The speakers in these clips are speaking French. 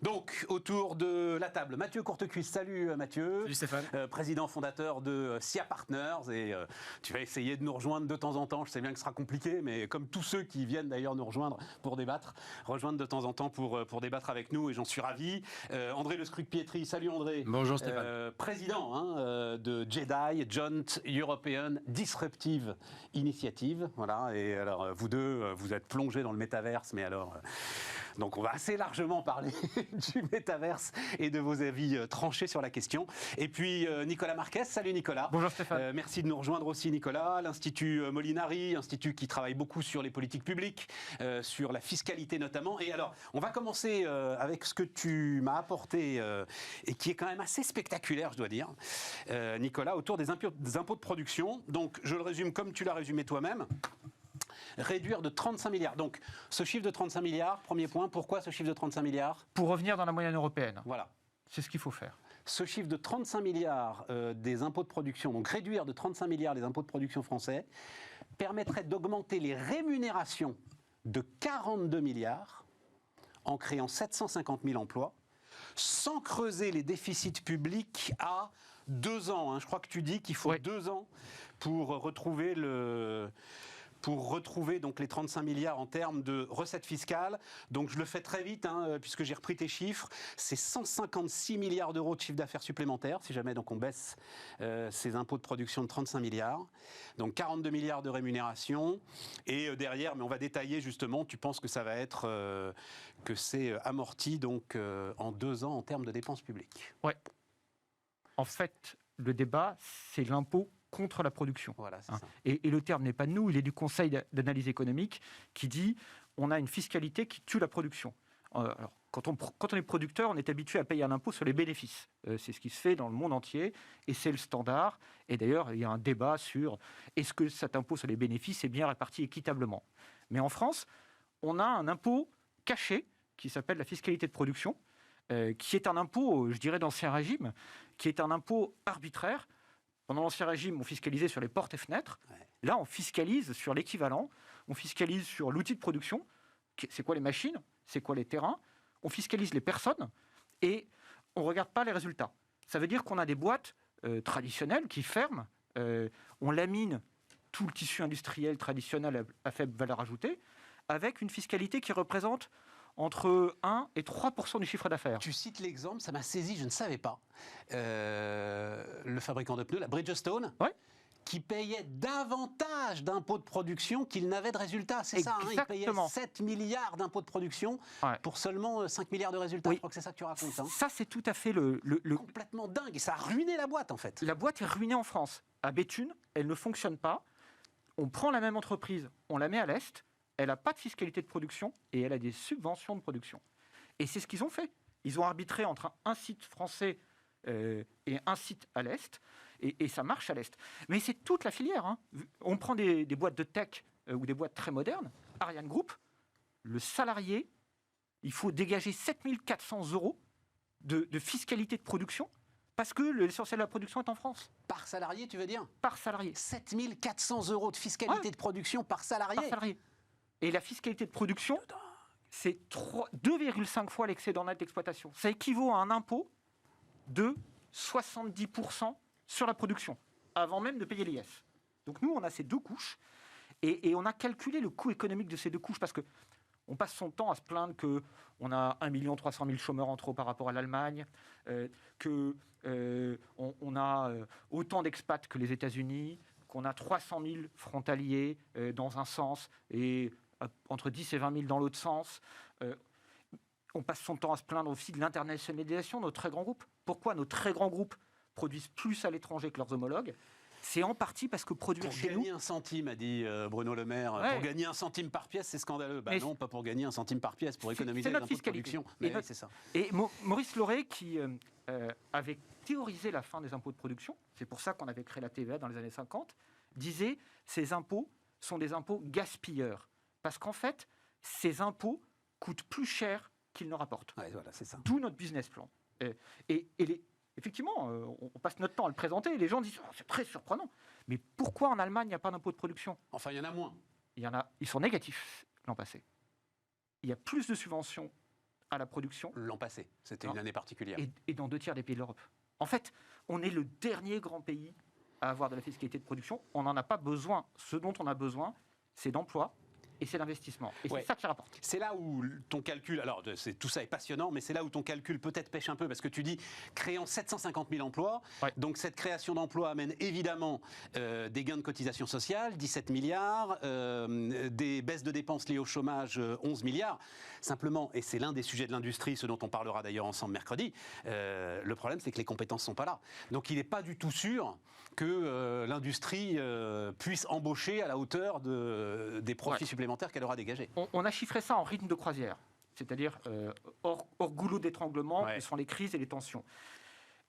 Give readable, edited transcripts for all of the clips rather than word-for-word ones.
Donc, autour de la table, Mathieu Courtecuisse. Salut Mathieu. Salut Stéphane. Président fondateur de SIA Partners. Et tu vas essayer de nous rejoindre de temps en temps. Je sais bien que ce sera compliqué, mais comme tous ceux qui viennent d'ailleurs nous rejoindre pour débattre, rejoindre de temps en temps pour débattre avec nous, et j'en suis ravi. André Le Scruc-Pietri. Salut André. Bonjour Stéphane. Président de JEDI, Joint European Disruptive Initiative. Voilà, et alors vous deux, vous êtes plongés dans le métaverse, mais alors... Donc on va assez largement parler du métaverse et de vos avis tranchés sur la question. Et puis Nicolas Marquez, salut Nicolas. Bonjour Stéphane. Merci de nous rejoindre aussi Nicolas. L'Institut Molinari, institut qui travaille beaucoup sur les politiques publiques, sur la fiscalité notamment. Et alors, on va commencer avec ce que tu m'as apporté et qui est quand même assez spectaculaire, je dois dire, Nicolas, autour des impôts de production. Donc je le résume comme tu l'as résumé toi-même. Réduire de 35 milliards. Donc, ce chiffre de 35 milliards, premier point, pourquoi ce chiffre de 35 milliards ? Pour revenir dans la moyenne européenne. Voilà. C'est ce qu'il faut faire. Ce chiffre de 35 milliards des impôts de production, donc réduire de 35 milliards les impôts de production français, permettrait d'augmenter les rémunérations de 42 milliards en créant 750 000 emplois, sans creuser les déficits publics à 2 ans. Hein. Je crois que tu dis qu'il faut 2 ans pour retrouver donc les 35 milliards en termes de recettes fiscales. Donc je le fais très vite, puisque j'ai repris tes chiffres. C'est 156 milliards d'euros de chiffre d'affaires supplémentaires, si jamais donc on baisse ces impôts de production de 35 milliards. Donc 42 milliards de rémunération. Et derrière, mais on va détailler justement, tu penses que ça va être, que c'est amorti donc en 2 ans en termes de dépenses publiques. Ouais. En fait, le débat, c'est l'impôt contre la production. Voilà, c'est ça. Et le terme n'est pas de nous, il est du Conseil d'analyse économique qui dit on a une fiscalité qui tue la production. Alors, quand on est producteur, on est habitué à payer un impôt sur les bénéfices. C'est ce qui se fait dans le monde entier et c'est le standard. Et d'ailleurs, il y a un débat sur est-ce que cet impôt sur les bénéfices est bien réparti équitablement. Mais en France, on a un impôt caché qui s'appelle la fiscalité de production, qui est un impôt, je dirais, d'Ancien Régime, qui est un impôt arbitraire. Pendant l'Ancien Régime, on fiscalisait sur les portes et fenêtres. Ouais. Là, on fiscalise sur l'équivalent. On fiscalise sur l'outil de production. C'est quoi les machines ? C'est quoi les terrains ? On fiscalise les personnes et on ne regarde pas les résultats. Ça veut dire qu'on a des boîtes traditionnelles qui ferment. On lamine tout le tissu industriel traditionnel à faible valeur ajoutée avec une fiscalité qui représente entre 1 et 3% du chiffre d'affaires. Tu cites l'exemple, ça m'a saisi, je ne savais pas. Le fabricant de pneus, la Bridgestone, qui payait davantage d'impôts de production qu'il n'avait de résultats. C'est ça, il payait 7 milliards d'impôts de production pour seulement 5 milliards de résultats. Je crois que c'est ça que tu racontes. Ça, c'est tout à fait complètement dingue. Et ça a ruiné la boîte, en fait. La boîte est ruinée en France. À Béthune, elle ne fonctionne pas. On prend la même entreprise, on la met à l'Est. Elle n'a pas de fiscalité de production et elle a des subventions de production. Et c'est ce qu'ils ont fait. Ils ont arbitré entre un site français et un site à l'Est, et ça marche à l'Est. Mais c'est toute la filière. Hein. On prend des boîtes de tech ou des boîtes très modernes. Ariane Group, le salarié, il faut dégager 7 400 € de fiscalité de production parce que l'essentiel de la production est en France. Par salarié, tu veux dire ? Par salarié. 7 400 € de fiscalité de production par salarié ? Par salarié. Et la fiscalité de production, c'est 2,5 fois l'excédent net d'exploitation. Ça équivaut à un impôt de 70% sur la production, avant même de payer l'IS. Donc nous, on a ces 2 couches, et on a calculé le coût économique de ces 2 couches, parce qu'on passe son temps à se plaindre qu'on a 1 300 000 chômeurs en trop par rapport à l'Allemagne, qu'on a autant d'expats que les États-Unis, qu'on a 300 000 frontaliers dans un sens, et entre 10 et 20 000 dans l'autre sens. On passe son temps à se plaindre aussi de l'internationalisation de nos très grands groupes. Pourquoi nos très grands groupes produisent plus à l'étranger que leurs homologues ? C'est en partie parce que produire chez nous... Pour gagner 1 centime, a dit Bruno Le Maire. Pour gagner 1 centime par pièce, c'est scandaleux. Bah non, pas pour gagner 1 centime par pièce, pour économiser les impôts de production. Mais oui, c'est ça. Et Maurice Lauré, qui avait théorisé la fin des impôts de production, c'est pour ça qu'on avait créé la TVA dans les années 50, disait ces impôts sont des impôts gaspilleurs. Parce qu'en fait, ces impôts coûtent plus cher qu'ils ne rapportent. Ouais, voilà, c'est ça. D'où notre business plan. Effectivement, on passe notre temps à le présenter et les gens disent c'est très surprenant. Mais pourquoi en Allemagne il n'y a pas d'impôt de production ? Enfin, il y en a moins. Ils sont négatifs l'an passé. Il y a plus de subventions à la production. L'an passé, c'était Non. une année particulière. Et dans 2 tiers des pays de l'Europe. En fait, on est le dernier grand pays à avoir de la fiscalité de production. On n'en a pas besoin. Ce dont on a besoin, c'est d'emploi et c'est d'investissement. Et Ouais. c'est ça qui rapporte. C'est là où ton calcul, alors tout ça est passionnant, mais c'est là où ton calcul peut-être pêche un peu, parce que tu dis créant 750 000 emplois, Ouais. donc cette création d'emplois amène évidemment des gains de cotisation sociale, 17 milliards, des baisses de dépenses liées au chômage, 11 milliards. Simplement, et c'est l'un des sujets de l'industrie, ce dont on parlera d'ailleurs ensemble mercredi, le problème c'est que les compétences ne sont pas là. Donc il n'est pas du tout sûr que l'industrie puisse embaucher à la hauteur des profits supplémentaires qu'elle aura dégagés. On a chiffré ça en rythme de croisière, c'est-à-dire hors goulot d'étranglement, Ouais. ce sont les crises et les tensions.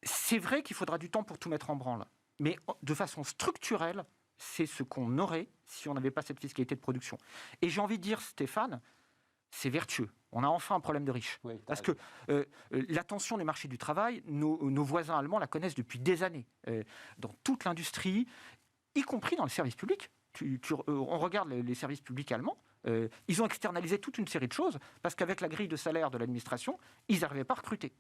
C'est vrai qu'il faudra du temps pour tout mettre en branle, mais de façon structurelle, c'est ce qu'on aurait si on n'avait pas cette fiscalité de production. Et j'ai envie de dire, Stéphane, c'est vertueux. On a enfin un problème de riches. Oui, Parce que la tension du marché du travail, nos voisins allemands la connaissent depuis des années. Dans toute l'industrie, y compris dans le service public. On regarde les services publics allemands, ils ont externalisé toute une série de choses parce qu'avec la grille de salaire de l'administration, ils n'arrivaient pas à recruter.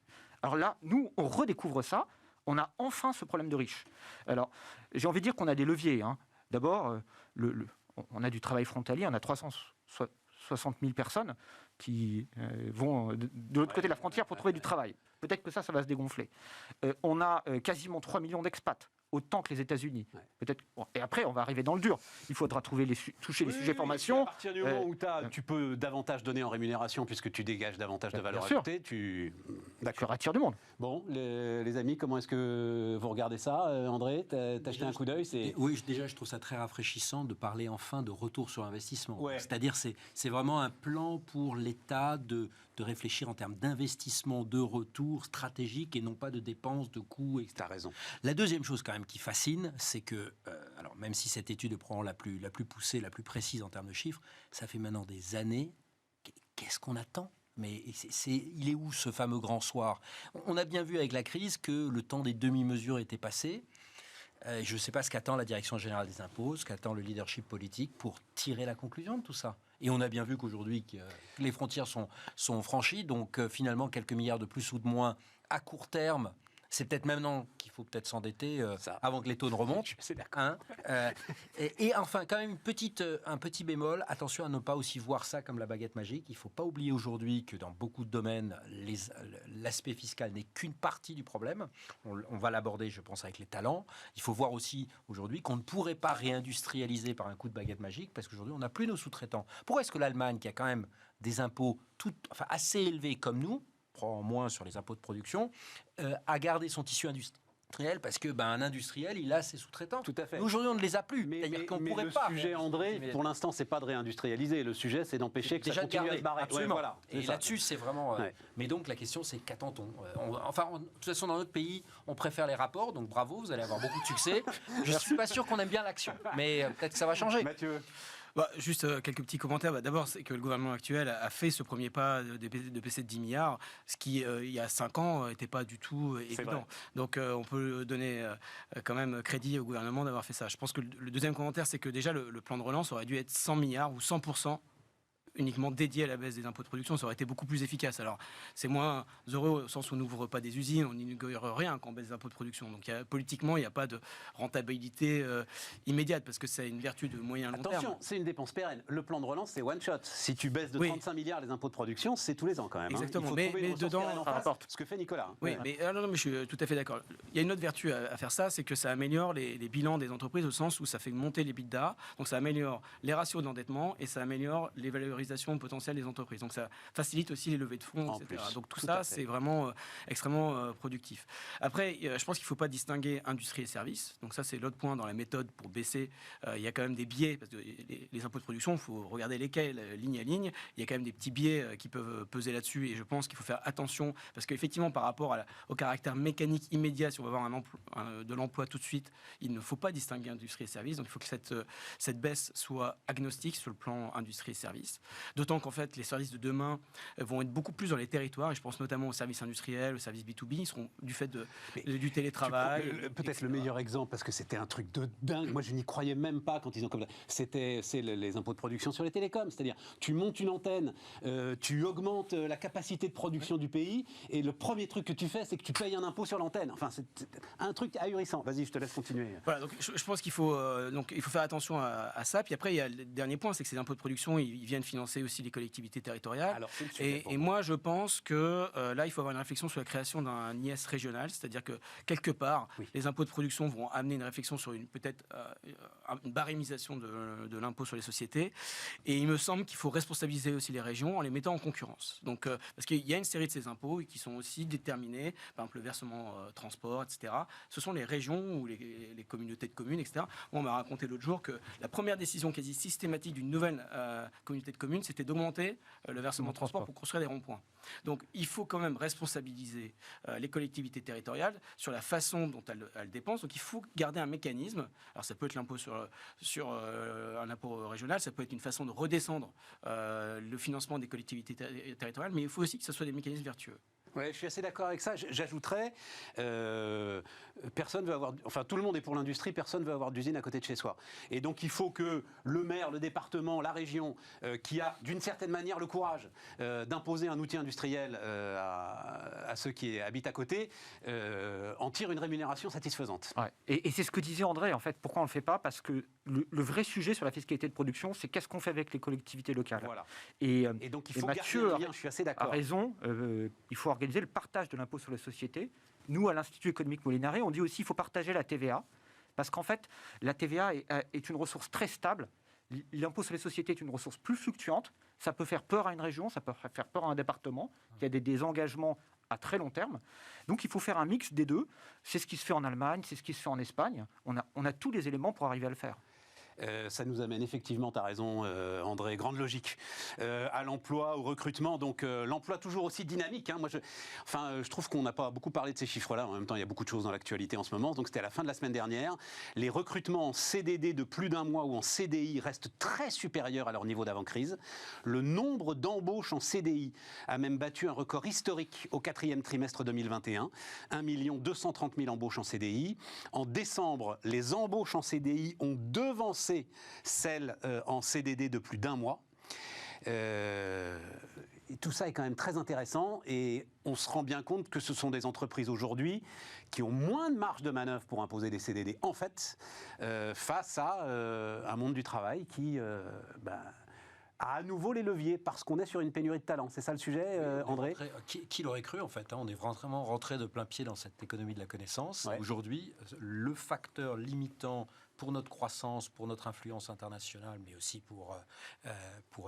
Alors là, nous, on redécouvre ça. On a enfin ce problème de riches. Alors, j'ai envie de dire qu'on a des leviers. Hein. D'abord, on a du travail frontalier. On a 360 000 personnes qui vont de l'autre côté de la frontière pour trouver du travail. Peut-être que ça va se dégonfler. On a quasiment 3 millions d'expats, autant que les États-Unis. Ouais. Peut-être. Bon, et après, on va arriver dans le dur. Il faudra toucher les sujets formation. À partir du moment où tu peux davantage donner en rémunération, puisque tu dégages davantage de valeur bien sûr. ajoutée, Tu D'accord. attires du monde. Bon, les amis, comment est-ce que vous regardez ça, André? T'as jeté un coup d'œil? Oui, déjà, je trouve ça très rafraîchissant de parler enfin de retour sur investissement. Ouais. C'est-à-dire, c'est vraiment un plan pour l'État de réfléchir en termes d'investissement, de retour stratégique et non pas de dépenses, de coûts, etc. T'as raison. La deuxième chose quand même qui fascine, c'est que, alors même si cette étude prend la plus poussée, la plus précise en termes de chiffres, ça fait maintenant des années. Qu'est-ce qu'on attend? Mais il est où ce fameux grand soir? On a bien vu avec la crise que le temps des demi-mesures était passé. Je ne sais pas ce qu'attend la Direction générale des impôts, ce qu'attend le leadership politique pour tirer la conclusion de tout ça. Et on a bien vu qu'aujourd'hui, que les frontières sont franchies, donc finalement, quelques milliards de plus ou de moins à court terme. C'est peut-être maintenant qu'il faut peut-être s'endetter avant que les taux ne remontent. C'est d'accord. Hein, et enfin, quand même, un petit bémol. Attention à ne pas aussi voir ça comme la baguette magique. Il ne faut pas oublier aujourd'hui que dans beaucoup de domaines, l'aspect fiscal n'est qu'une partie du problème. On va l'aborder, je pense, avec les talents. Il faut voir aussi aujourd'hui qu'on ne pourrait pas réindustrialiser par un coup de baguette magique parce qu'aujourd'hui, on n'a plus nos sous-traitants. Pourquoi est-ce que l'Allemagne, qui a quand même des impôts assez élevés comme nous, prend moins sur les impôts de production, a gardé son tissu industriel parce que un industriel, il a ses sous-traitants. Tout à fait. Nous, aujourd'hui, on ne les a plus. Mais C'est-à-dire qu'on pourrait le pas. sujet, André, pour l'instant, c'est pas de réindustrialiser. Le sujet, c'est d'empêcher que ça Déjà de continue à garder, se barrer. absolument. Ouais, voilà, et ça. là-dessus, c'est vraiment. Ouais. Mais donc, la question, c'est qu'attend-on de toute façon, dans notre pays, on préfère les rapports. Donc, bravo, vous allez avoir beaucoup de succès. Je suis pas sûr qu'on aime bien l'action, mais peut-être que ça va changer. Mathieu. Juste quelques petits commentaires. D'abord, c'est que le gouvernement actuel a fait ce premier pas de baisser de 10 milliards, ce qui, il y a 5 ans, n'était pas du tout évident. Vrai. Donc, on peut donner quand même crédit au gouvernement d'avoir fait ça. Je pense que le deuxième commentaire, c'est que déjà, le plan de relance aurait dû être 100 milliards ou 100% uniquement dédié à la baisse des impôts de production, ça aurait été beaucoup plus efficace. Alors, c'est moins heureux au sens où on n'ouvre pas des usines, on n'inaugure rien quand on baisse les impôts de production. Donc, politiquement, il n'y a pas de rentabilité immédiate parce que c'est une vertu de moyen long terme. Attention, c'est une dépense pérenne. Le plan de relance, c'est one shot. Si tu baisses de Oui. 35 milliards les impôts de production, c'est tous les ans quand même. Exactement. Il faut Mais trouver une ressource dedans, pérenne en ça face, rapporte. ce que fait Nicolas. Oui, mais je suis tout à fait d'accord. Il y a une autre vertu à faire ça, c'est que ça améliore les bilans des entreprises au sens où ça fait monter les EBITDA, donc ça améliore les ratios d'endettement et ça améliore les valorisations potentielles des entreprises. Donc ça facilite aussi les levées de fonds, En etc. plus, Donc tout tout ça, à fait. c'est vraiment extrêmement productif. Après, je pense qu'il ne faut pas distinguer industrie et services. Donc ça, c'est l'autre point dans la méthode pour baisser. Il y a quand même des biais, parce que les impôts de production, il faut regarder lesquels, ligne à ligne. Il y a quand même des petits biais qui peuvent peser là-dessus et je pense qu'il faut faire attention parce qu'effectivement, par rapport au caractère mécanique immédiat, si on veut avoir de l'emploi tout de suite, il ne faut pas distinguer industrie et services. Donc il faut que cette baisse soit agnostique sur le plan industrie et services. D'autant qu'en fait, les services de demain vont être beaucoup plus dans les territoires. Et je pense notamment aux services industriels, aux services B2B. Ils seront du fait du télétravail. Peut-être le meilleur exemple, parce que c'était un truc de dingue. Moi, je n'y croyais même pas quand ils ont comme c'est les impôts de production sur les télécoms. C'est-à-dire, tu montes une antenne, tu augmentes la capacité de production du pays, et le premier truc que tu fais, c'est que tu payes un impôt sur l'antenne. Enfin, c'est un truc ahurissant. Vas-y, je te laisse continuer. Voilà, donc je pense qu'il faut faire attention à ça. Puis après, il y a le dernier point, c'est que ces impôts de production, ils viennent financer aussi les collectivités territoriales. Alors, c'est le sujet et moi, je pense que là, il faut avoir une réflexion sur la création d'un IS régional, c'est-à-dire que quelque part, les impôts de production vont amener une réflexion sur peut-être une barémisation de l'impôt sur les sociétés. Et il me semble qu'il faut responsabiliser aussi les régions en les mettant en concurrence. Donc, parce qu'il y a une série de ces impôts qui sont aussi déterminés, par exemple le versement transport, etc. Ce sont les régions ou les communautés de communes, etc. On m'a raconté l'autre jour que la première décision quasi systématique d'une nouvelle communauté de communes, c'était d'augmenter le versement transport pour construire des ronds-points. Donc, il faut quand même responsabiliser les collectivités territoriales sur la façon dont elles dépensent. Donc, il faut garder un mécanisme. Alors, ça peut être l'impôt sur un impôt régional, ça peut être une façon de redescendre le financement des collectivités territoriales, mais il faut aussi que ce soit des mécanismes vertueux. Ouais, je suis assez d'accord avec ça. J'ajouterais, personne veut avoir, enfin tout le monde est pour l'industrie, personne veut avoir d'usine à côté de chez soi. Et donc il faut que le maire, le département, la région, qui a d'une certaine manière le courage d'imposer un outil industriel à ceux qui habitent à côté, en tire une rémunération satisfaisante. Ouais. Et c'est ce que disait André, en fait. Pourquoi on ne le fait pas? Parce que le vrai sujet sur la fiscalité de production, c'est qu'est-ce qu'on fait avec les collectivités locales. Voilà. Et donc il faut Mathieu garder un lien, je suis assez d'accord. a raison, il faut organiser le partage de l'impôt sur les sociétés. Nous, à l'Institut économique Molinari, on dit aussi qu'il faut partager la TVA, parce qu'en fait, la TVA est une ressource très stable. L'impôt sur les sociétés est une ressource plus fluctuante. Ça peut faire peur à une région, ça peut faire peur à un département, qui a des engagements à très long terme. Donc il faut faire un mix des deux. C'est ce qui se fait en Allemagne, c'est ce qui se fait en Espagne. On a tous les éléments pour arriver à le faire. Ça nous amène effectivement, tu as raison André, grande logique, à l'emploi, au recrutement. Donc l'emploi toujours aussi dynamique. Hein. Moi, je trouve qu'on n'a pas beaucoup parlé de ces chiffres-là. En même temps, il y a beaucoup de choses dans l'actualité en ce moment. Donc c'était à la fin de la semaine dernière. Les recrutements en CDD de plus d'un mois ou en CDI restent très supérieurs à leur niveau d'avant-crise. Le nombre d'embauches en CDI a même battu un record historique au 4e trimestre 2021. 1 230 000 embauches en CDI. En décembre, les embauches en CDI ont devancé celles en CDD de plus d'un mois. Et tout ça est quand même très intéressant et on se rend bien compte que ce sont des entreprises aujourd'hui qui ont moins de marge de manœuvre pour imposer des CDD, en fait, face à un monde du travail qui a à nouveau les leviers parce qu'on est sur une pénurie de talent. C'est ça le sujet, André ? Qui l'aurait cru, en fait, hein, on est vraiment rentré de plein pied dans cette économie de la connaissance. Ouais. Aujourd'hui, le facteur limitant pour notre croissance, pour notre influence internationale, mais aussi pour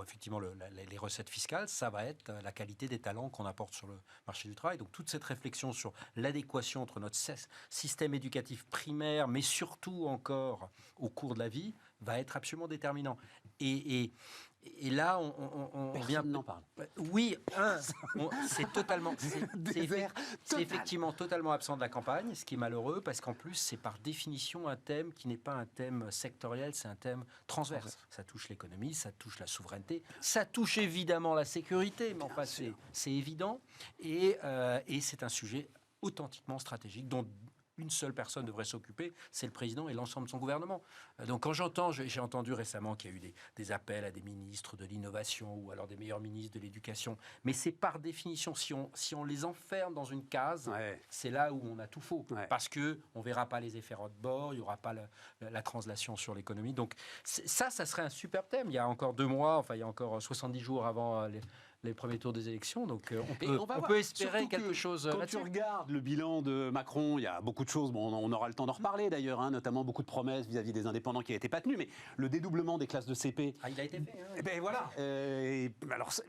effectivement les recettes fiscales, ça va être la qualité des talents qu'on apporte sur le marché du travail. Donc toute cette réflexion sur l'adéquation entre notre système éducatif primaire, mais surtout encore au cours de la vie, va être absolument déterminant. Et là, on vient... n'en parle. Oui, c'est totalement... C'est effectivement totalement absent de la campagne, ce qui est malheureux, parce qu'en plus, c'est par définition un thème qui n'est pas un thème sectoriel, c'est un thème transverse. Ça touche l'économie, ça touche la souveraineté, ça touche évidemment la sécurité, mais enfin, c'est évident. Et c'est un sujet authentiquement stratégique dont une seule personne devrait s'occuper, c'est le président et l'ensemble de son gouvernement. Donc quand j'ai entendu récemment qu'il y a eu des appels à des ministres de l'innovation ou alors des meilleurs ministres de l'éducation, mais c'est par définition, si on les enferme dans une case, c'est là où on a tout faux. Parce qu'on ne verra pas les effets de bord, il n'y aura pas la translation sur l'économie. Donc ça serait un superbe thème. Il y a encore 2 mois, enfin il y a encore 70 jours avant les premiers tours des élections, donc on peut espérer quelque chose quand là-dessus. Tu regardes le bilan de Macron, il y a beaucoup de choses, bon, on aura le temps d'en reparler d'ailleurs, hein, notamment beaucoup de promesses vis-à-vis des indépendants qui n'ont été pas tenues, mais le dédoublement des classes de CP... il a été fait. Hein. Et ben voilà.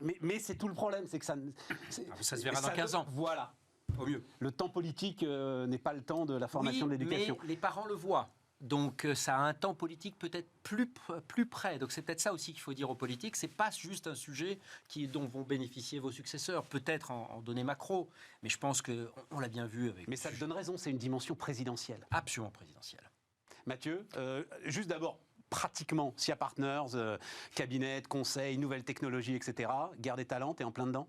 Mais c'est tout le problème, c'est que ça se verra dans 15 ans. Voilà. Au mieux. Le temps politique n'est pas le temps de la formation de l'éducation. Mais les parents le voient. Donc ça a un temps politique peut-être plus près. Donc c'est peut-être ça aussi qu'il faut dire aux politiques. C'est pas juste un sujet dont vont bénéficier vos successeurs, peut-être en données macro, mais je pense qu'on l'a bien vu avec... Mais ça te donne raison, c'est une dimension présidentielle. Absolument présidentielle. Mathieu, juste d'abord, pratiquement SIA Partners, cabinet, conseil, nouvelles technologies, etc. Guerre des talents, t'es en plein dedans?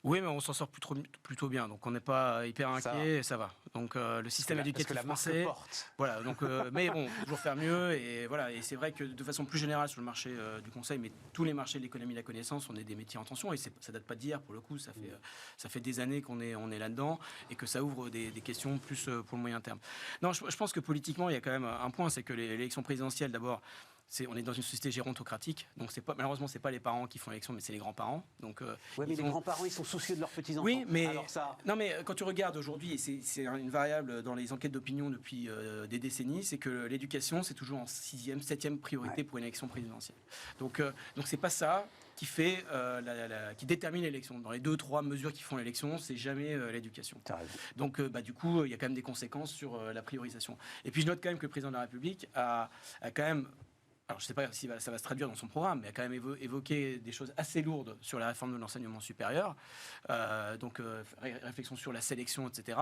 Oui, mais on s'en sort plutôt bien, donc on n'est pas hyper inquiet, et ça va. Donc le système éducatif français, voilà. Donc, mais bon, faut toujours faire mieux, et voilà. Et c'est vrai que de façon plus générale sur le marché du conseil, mais tous les marchés de l'économie de la connaissance, on est des métiers en tension, et ça date pas d'hier pour le coup. Ça fait des années qu'on est là-dedans, et que ça ouvre des questions plus pour le moyen terme. Non, je pense que politiquement, il y a quand même un point, c'est que l'élection présidentielle, d'abord. On est dans une société gérontocratique, donc malheureusement, c'est pas les parents qui font l'élection, mais c'est les grands-parents. Donc, mais les grands-parents, ils sont soucieux de leurs petits-enfants. Oui, mais alors non, mais quand tu regardes aujourd'hui, et c'est une variable dans les enquêtes d'opinion depuis des décennies, c'est que l'éducation, c'est toujours en 6e, 7e priorité pour une élection présidentielle. Donc c'est pas ça qui fait qui détermine l'élection. Dans les 2-3 mesures qui font l'élection, c'est jamais l'éducation. Donc du coup, il y a quand même des conséquences sur la priorisation. Et puis je note quand même que le président de la République a quand même. Alors, je ne sais pas si ça va se traduire dans son programme, mais a quand même évoqué des choses assez lourdes sur la réforme de l'enseignement supérieur. Réflexion sur la sélection, etc.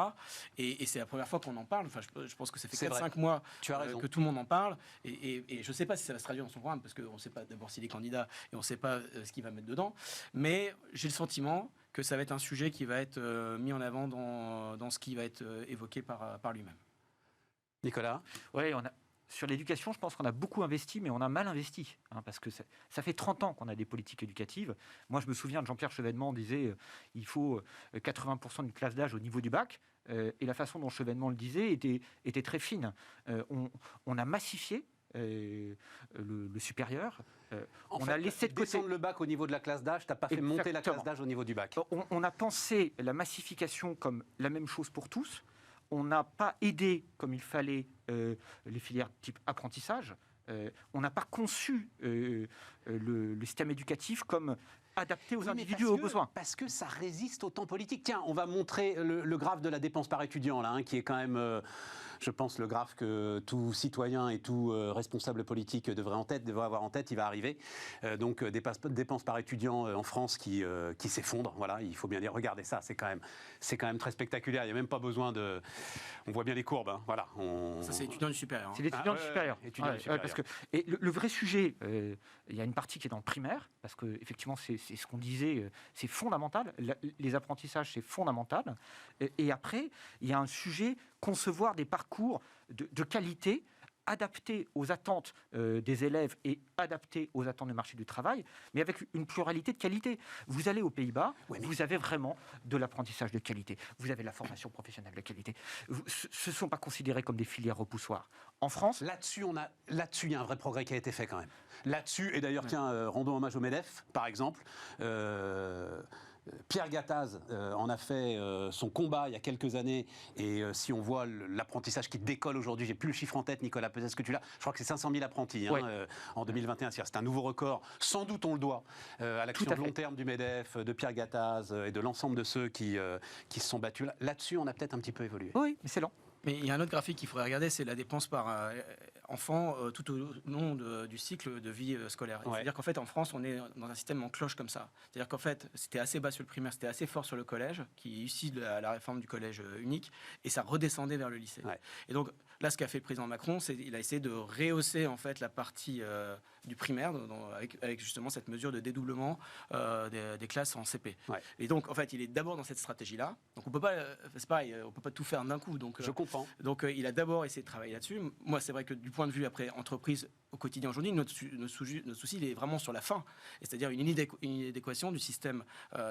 Et c'est la première fois qu'on en parle. Enfin, je pense que ça fait 4-5 mois que tout le monde en parle. Et je ne sais pas si ça va se traduire dans son programme, parce qu'on ne sait pas d'abord s'il est candidat et on ne sait pas ce qu'il va mettre dedans. Mais j'ai le sentiment que ça va être un sujet qui va être mis en avant dans ce qui va être évoqué par lui-même. Nicolas ? Oui, sur l'éducation, je pense qu'on a beaucoup investi, mais on a mal investi, parce que ça fait 30 ans qu'on a des politiques éducatives. Moi, je me souviens de Jean-Pierre Chevènement disait il faut 80% d'une classe d'âge au niveau du bac, et la façon dont Chevènement le disait était très fine. On a massifié le supérieur. On a laissé de côté descendre le bac au niveau de la classe d'âge, tu n'as pas fait monter la classe d'âge au niveau du bac. On a pensé la massification comme la même chose pour tous. On n'a pas aidé comme il fallait les filières type apprentissage. On n'a pas conçu le système éducatif comme adapté aux individus aux besoins. Parce que ça résiste au temps politique. Tiens, on va montrer le graphe de la dépense par étudiant, là, qui est quand même, je pense, le graphe que tout citoyen et tout responsable politique devrait avoir en tête. Il va arriver. Donc, dépenses par étudiant en France qui s'effondrent. Voilà, il faut bien dire, regardez ça, c'est quand même très spectaculaire. Il n'y a même pas besoin de... On voit bien les courbes. Hein. Voilà. Ça, c'est étudiant du supérieur. C'est l'étudiant du supérieur. Parce que, et le vrai sujet, il y a une partie qui est dans le primaire, parce que effectivement, c'est ce qu'on disait, c'est fondamental. Les apprentissages, c'est fondamental. Et après, il y a un sujet, concevoir des parcours de qualité, adaptés aux attentes des élèves et adaptés aux attentes du marché du travail, mais avec une pluralité de qualité. Vous allez aux Pays-Bas, vous avez vraiment de l'apprentissage de qualité. Vous avez de la formation professionnelle de qualité. Ce ne sont pas considérés comme des filières repoussoirs. En France... Là-dessus, il y a un vrai progrès qui a été fait quand même. Là-dessus, et d'ailleurs, tiens, rendons hommage au MEDEF, par exemple. Pierre Gattaz en a fait son combat il y a quelques années, et si on voit l'apprentissage qui décolle aujourd'hui, j'ai plus le chiffre en tête, Nicolas, peut-être que tu l'as, je crois que c'est 500 000 apprentis en 2021, c'est un nouveau record, sans doute on le doit à l'action de long terme du MEDEF, de Pierre Gattaz et de l'ensemble de ceux qui se sont battus. Là-dessus, on a peut-être un petit peu évolué. Oui, mais c'est lent. Mais il y a un autre graphique qu'il faudrait regarder, c'est la dépense par enfant tout au long du cycle de vie scolaire. C'est-à-dire qu'en fait, en France, on est dans un système en cloche comme ça. C'est-à-dire qu'en fait, c'était assez bas sur le primaire, c'était assez fort sur le collège, qui est issu de la réforme du collège unique, et ça redescendait vers le lycée. Et donc, là, ce qu'a fait le président Macron, c'est qu'il a essayé de rehausser en fait la partie du primaire avec justement cette mesure de dédoublement des classes en CP. Et donc, en fait, il est d'abord dans cette stratégie-là. Donc, on peut pas, c'est pareil, on peut pas tout faire d'un coup. Donc, je comprends. Donc, il a d'abord essayé de travailler là-dessus. Moi, c'est vrai que du point de vue après entreprise au quotidien aujourd'hui, notre souci, il est vraiment sur la fin, c'est-à-dire une inadéquation du système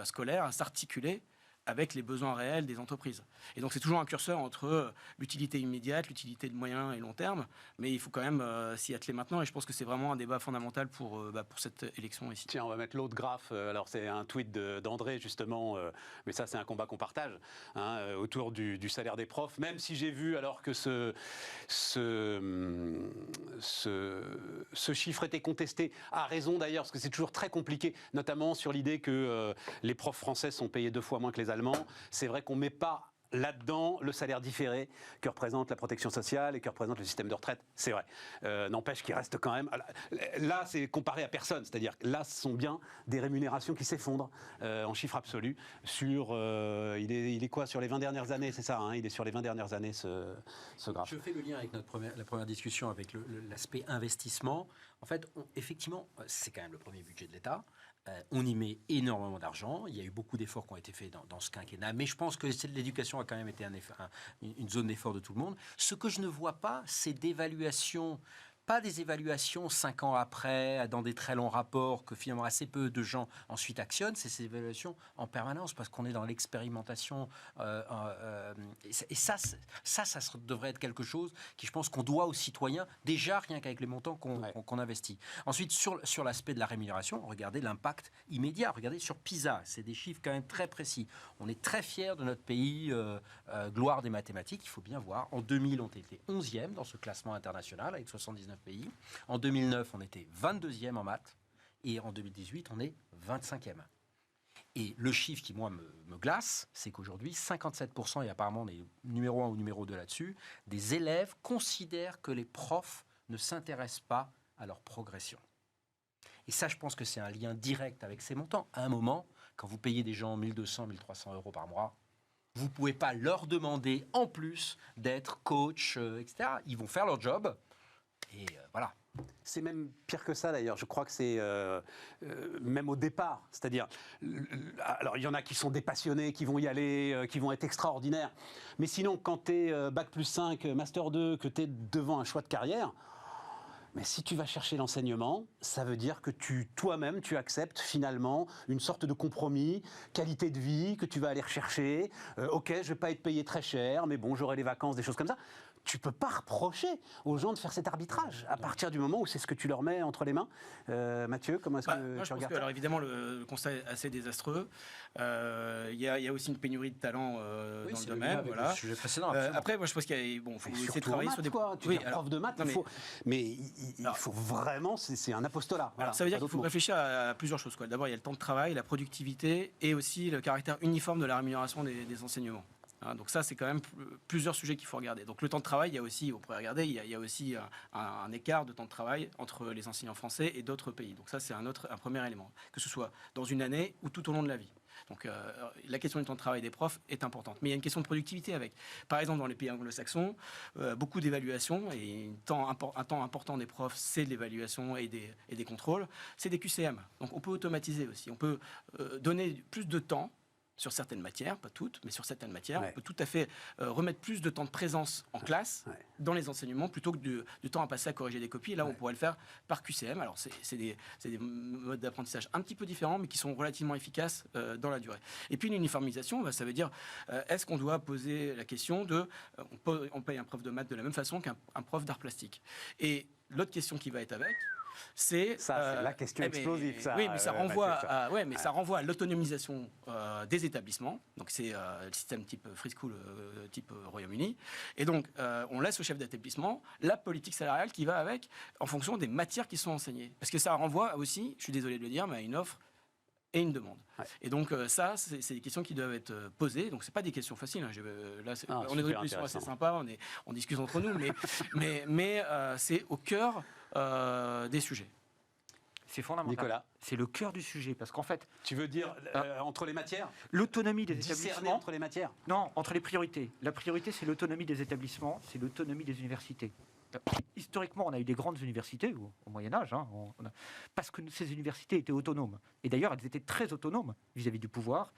scolaire à s'articuler avec les besoins réels des entreprises. Et donc c'est toujours un curseur entre l'utilité immédiate, l'utilité de moyen et long terme, mais il faut quand même s'y atteler maintenant, et je pense que c'est vraiment un débat fondamental pour cette élection ici. Tiens, on va mettre l'autre graphe, alors c'est un tweet d'André justement, mais ça c'est un combat qu'on partage, autour du salaire des profs, même si j'ai vu alors que ce chiffre était contesté, à raison d'ailleurs, parce que c'est toujours très compliqué, notamment sur l'idée que les profs français sont payés 2 fois moins que les Allemands. C'est vrai qu'on ne met pas là-dedans le salaire différé que représente la protection sociale et que représente le système de retraite, c'est vrai. N'empêche qu'il reste quand même... Là, c'est comparé à personne, c'est-à-dire que là, ce sont bien des rémunérations qui s'effondrent en chiffres absolus sur... il est quoi sur les 20 dernières années, c'est ça, hein, il est sur les 20 dernières années, ce graphe. Je fais le lien avec la première discussion, avec l'aspect investissement. En fait, effectivement, c'est quand même le premier budget de l'État. On y met énormément d'argent. Il y a eu beaucoup d'efforts qui ont été faits dans ce quinquennat. Mais je pense que l'éducation a quand même été une zone d'effort de tout le monde. Ce que je ne vois pas, c'est d'évaluation. Pas des évaluations 5 ans après, dans des très longs rapports que finalement assez peu de gens ensuite actionnent. C'est ces évaluations en permanence parce qu'on est dans l'expérimentation. Et ça devrait être quelque chose qui, je pense, qu'on doit aux citoyens, déjà rien qu'avec les montants qu'on investit. Ensuite, sur l'aspect de la rémunération, regardez l'impact immédiat. Regardez sur PISA, c'est des chiffres quand même très précis. On est très fiers de notre pays, gloire des mathématiques, il faut bien voir. En 2000, on était 11e dans ce classement international avec 79 pays. En 2009, on était 22e en maths. Et en 2018, on est 25e. Et le chiffre qui, moi, me glace, c'est qu'aujourd'hui, 57%, et apparemment on est numéro 1 ou numéro 2 là-dessus, des élèves considèrent que les profs ne s'intéressent pas à leur progression. Et ça, je pense que c'est un lien direct avec ces montants. À un moment, quand vous payez des gens 1200, 1300 euros par mois, vous ne pouvez pas leur demander, en plus, d'être coach, etc. Ils vont faire leur job. Et voilà. C'est même pire que ça d'ailleurs, je crois que c'est même au départ, c'est-à-dire, alors il y en a qui sont des passionnés, qui vont y aller, qui vont être extraordinaires, mais sinon quand tu es Bac plus 5, Master 2, que tu es devant un choix de carrière, mais si tu vas chercher l'enseignement, ça veut dire que toi-même, tu acceptes finalement une sorte de compromis, qualité de vie que tu vas aller rechercher, ok, je ne vais pas être payé très cher, mais bon, j'aurai les vacances, des choses comme ça. Tu ne peux pas reprocher aux gens de faire cet arbitrage à partir du moment où c'est ce que tu leur mets entre les mains. Mathieu, comment est-ce que tu regardes ça ? Alors évidemment, le constat est assez désastreux. Il y a aussi une pénurie de talent dans le domaine. Voilà. Le sujet précédent, après, moi je pense qu'il faut essayer de travailler sur des... Tu es prof de maths, il faut vraiment, c'est un apostolat. Voilà, ça veut dire qu'il faut réfléchir à plusieurs choses. D'abord, il y a le temps de travail, la productivité et aussi le caractère uniforme de la rémunération des enseignements. Donc ça, c'est quand même plusieurs sujets qu'il faut regarder. Donc le temps de travail, il y a aussi, on pourrait regarder, il y a aussi un écart de temps de travail entre les enseignants français et d'autres pays. Donc ça, c'est un premier élément, que ce soit dans une année ou tout au long de la vie. Donc la question du temps de travail des profs est importante. Mais il y a une question de productivité avec. Par exemple, dans les pays anglo-saxons, beaucoup d'évaluations et un temps important des profs, c'est de l'évaluation et des contrôles. C'est des QCM. Donc on peut automatiser aussi. On peut donner plus de temps sur certaines matières, pas toutes, mais sur certaines matières. On peut tout à fait remettre plus de temps de présence en classe dans les enseignements plutôt que du temps à passer à corriger des copies. Et là, on pourrait le faire par QCM. Alors, c'est des modes d'apprentissage un petit peu différents, mais qui sont relativement efficaces dans la durée. Et puis, une uniformisation, ça veut dire, est-ce qu'on doit poser la question de... on paye un prof de maths de la même façon qu'un prof d'art plastique. Et l'autre question qui va être avec... c'est la question explosive. Oui, mais ça renvoie à l'autonomisation des établissements. Donc c'est le système type Free School, type Royaume-Uni. Et donc on laisse au chef d'établissement la politique salariale qui va avec, en fonction des matières qui sont enseignées. Parce que ça renvoie aussi, je suis désolé de le dire, mais à une offre et une demande. Et donc ça, c'est des questions qui doivent être posées. Donc c'est pas des questions faciles. Hein. On est dans une position assez sympa, on discute entre nous, mais c'est au cœur des sujets. C'est fondamental. Nicolas. C'est le cœur du sujet, parce qu'en fait... Tu veux dire entre les matières ? L'autonomie des Discerner établissements... entre les matières ? Non, entre les priorités. La priorité, c'est l'autonomie des établissements, c'est l'autonomie des universités. Historiquement, on a eu des grandes universités au Moyen-Âge, parce que ces universités étaient autonomes. Et d'ailleurs, elles étaient très autonomes vis-à-vis du pouvoir.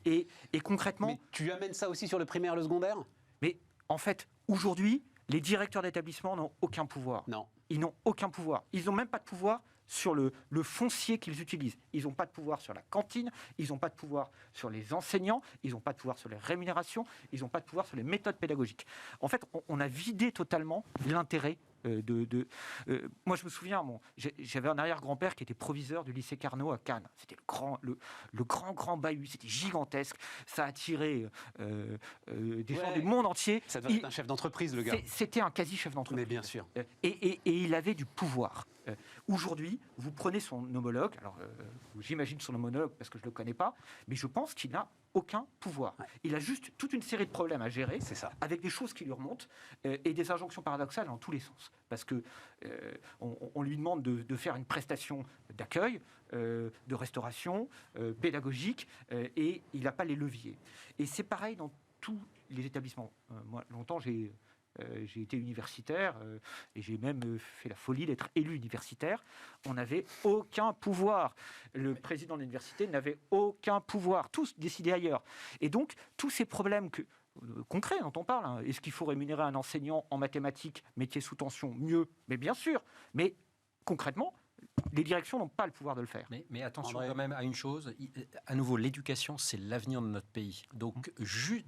Et concrètement... Mais tu amènes ça aussi sur le primaire, le secondaire ? Mais en fait, aujourd'hui, les directeurs d'établissement n'ont aucun pouvoir. Non. Ils n'ont aucun pouvoir. Ils n'ont même pas de pouvoir sur le foncier qu'ils utilisent. Ils n'ont pas de pouvoir sur la cantine, ils n'ont pas de pouvoir sur les enseignants, ils n'ont pas de pouvoir sur les rémunérations, ils n'ont pas de pouvoir sur les méthodes pédagogiques. En fait, on a vidé totalement l'intérêt moi, je me souviens, j'avais un arrière-grand-père qui était proviseur du lycée Carnot à Cannes. C'était le grand bahut, c'était gigantesque. Ça attirait des gens du monde entier. Ça devait être un chef d'entreprise, le gars. C'était un quasi-chef d'entreprise. Mais bien sûr. Et il avait du pouvoir. Aujourd'hui, vous prenez son homologue, alors j'imagine son homologue parce que je ne le connais pas, mais je pense qu'il n'a aucun pouvoir. Ouais. Il a juste toute une série de problèmes à gérer, C'est ça. avec des choses qui lui remontent et des injonctions paradoxales dans tous les sens. Parce que on lui demande de faire une prestation d'accueil, de restauration, pédagogique, et il n'a pas les leviers. Et c'est pareil dans tous les établissements. Moi, longtemps, j'ai été universitaire et j'ai même fait la folie d'être élu universitaire. On n'avait aucun pouvoir. Le président de l'université n'avait aucun pouvoir. Tous décidaient ailleurs. Et donc, tous ces problèmes concrets dont on parle, hein, est-ce qu'il faut rémunérer un enseignant en mathématiques, métier sous tension, mieux? Mais bien sûr. Mais concrètement, les directions n'ont pas le pouvoir de le faire. Mais attention André. quand même à une chose, à nouveau, l'éducation, c'est l'avenir de notre pays. Donc,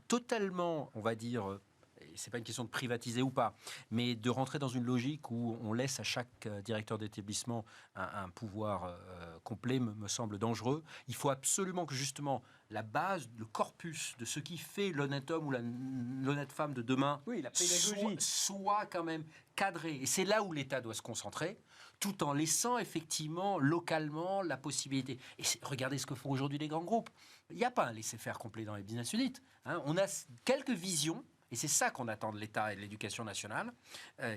totalement, on va dire, et c'est pas une question de privatiser ou pas, mais de rentrer dans une logique où on laisse à chaque directeur d'établissement un pouvoir complet me semble dangereux. Il faut absolument que justement la base, le corpus de ce qui fait l'honnête homme ou l'honnête femme de demain Oui, la pédagogie. soit quand même cadré. Et c'est là où l'État doit se concentrer, tout en laissant effectivement localement la possibilité. Et regardez ce que font aujourd'hui les grands groupes. Il n'y a pas un laisser-faire complet dans les business units. Hein. On a quelques visions. Et c'est ça qu'on attend de l'État et de l'éducation nationale.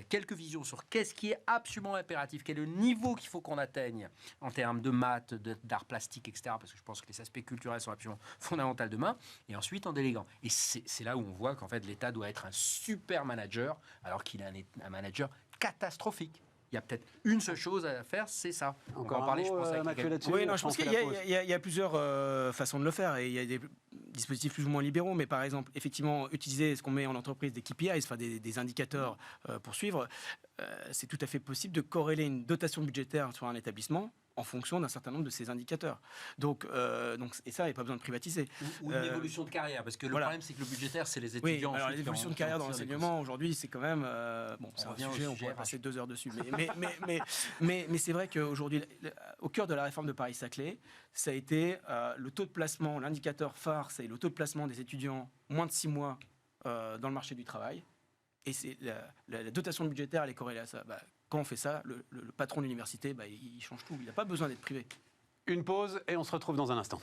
Quelques visions sur qu'est-ce qui est absolument impératif, quel est le niveau qu'il faut qu'on atteigne en termes de maths, d'art plastique, etc. Parce que je pense que les aspects culturels sont absolument fondamentaux demain. Et ensuite en déléguant. Et c'est là où on voit qu'en fait l'État doit être un super manager, alors qu'il est un manager catastrophique. Il y a peut-être une seule chose à faire, c'est ça. On va en parler, je pense, avec Mathieu, quelqu'un. là-dessus. Oui, non, je On pense fait qu'il la pause. y a plusieurs façons de le faire et il y a des dispositifs plus ou moins libéraux, mais par exemple, effectivement, utiliser ce qu'on met en entreprise, des KPIs, enfin des indicateurs pour suivre, c'est tout à fait possible de corréler une dotation budgétaire sur un établissement en fonction d'un certain nombre de ces indicateurs. Donc, et ça, il n'y a pas besoin de privatiser. Ou une évolution de carrière, parce que le voilà. problème, c'est que le budgétaire, c'est les Oui, étudiants. alors ensuite les qui évolutions en- de carrière qui dans en tirent des l'enseignement, aujourd'hui, c'est quand même... bon, c'est On un revient au sujet, on sujet pourrait RH. passer 2 heures dessus. Mais c'est vrai qu'aujourd'hui, au cœur de la réforme de Paris-Saclay, ça a été le taux de placement, l'indicateur phare, c'est le taux de placement des étudiants moins de 6 mois dans le marché du travail. Et c'est la dotation budgétaire, elle est corrélée à ça. Quand on fait ça, le patron de l'université, il change tout. Il n'a pas besoin d'être privé. Une pause et on se retrouve dans un instant.